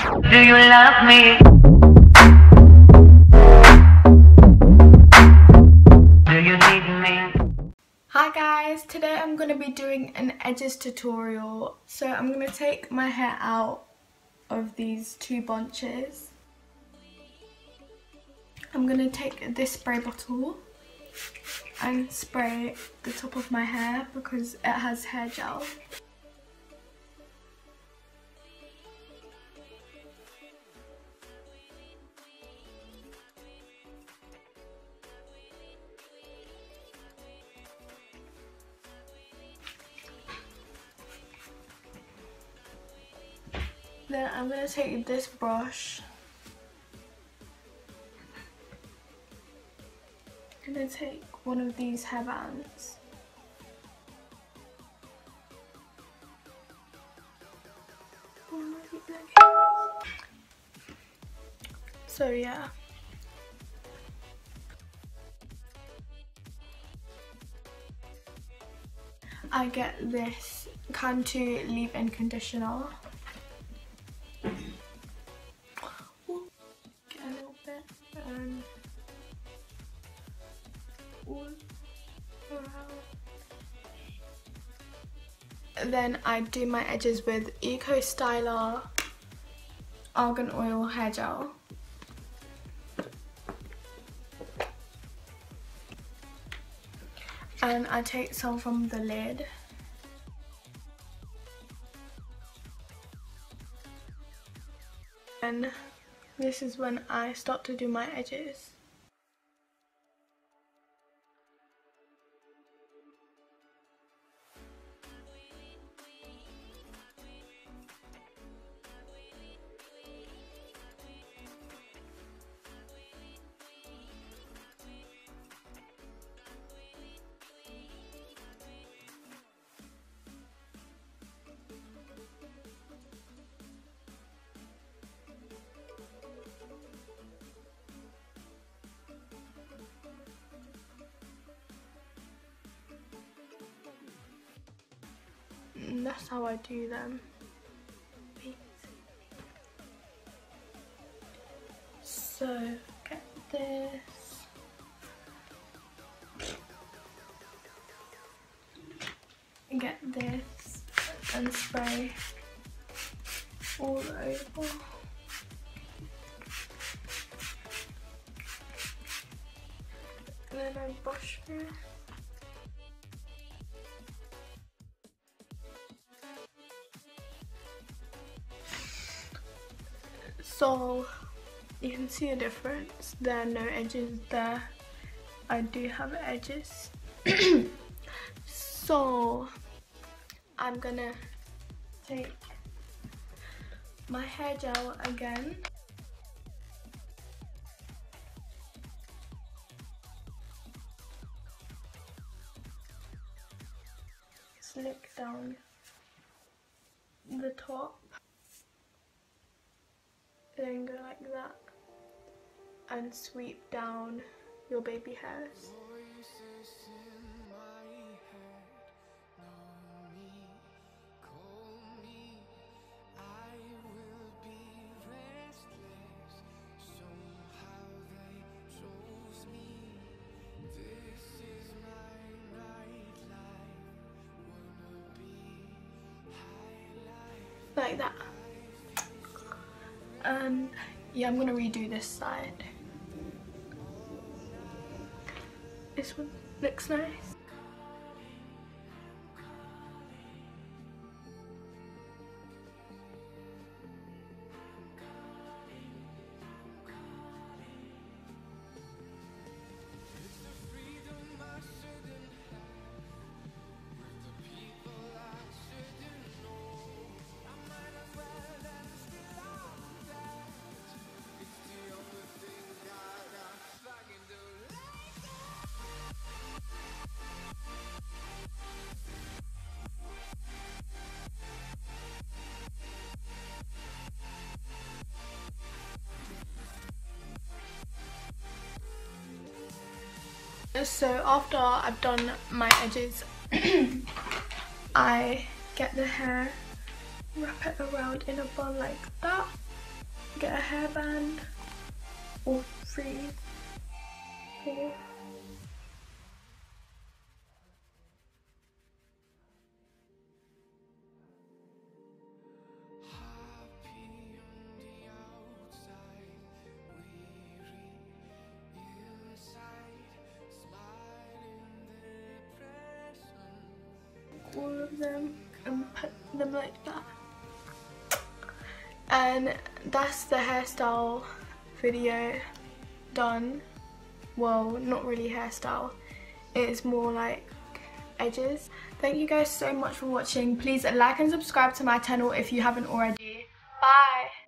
Do you love me? Do you need me? Hi guys, today I'm going to be doing an edges tutorial. So I'm going to take my hair out of these two bunches. I'm going to take this spray bottle and spray the top of my hair because it has hair gel. Then I'm going to take this brush. I'm going to take one of these hairbands. So yeah. I get this Cantu leave-in conditioner. Get a little bit all around. Then I do my edges with Eco Styler Argan Oil Hair Gel. And I take some from the lid. And this is when I start to do my edges. And that's how I do them. So get this. Get this and spray all over. And then I brush through. So you can see a difference. There are no edges there. I do have edges. So I'm gonna take my hair gel again. Slick down the top. Then go like that and sweep down your baby hairs. Like that. And yeah, I'm gonna redo this side. This one looks nice. So after I've done my edges, I get the hair, wrap it around in a bun like that, get a hairband or 3, 4. All of them and put them like that. And that's the hairstyle video done. Well, not really hairstyle, it's more like edges. Thank you guys so much for watching. Please like and subscribe to my channel if you haven't already. Bye.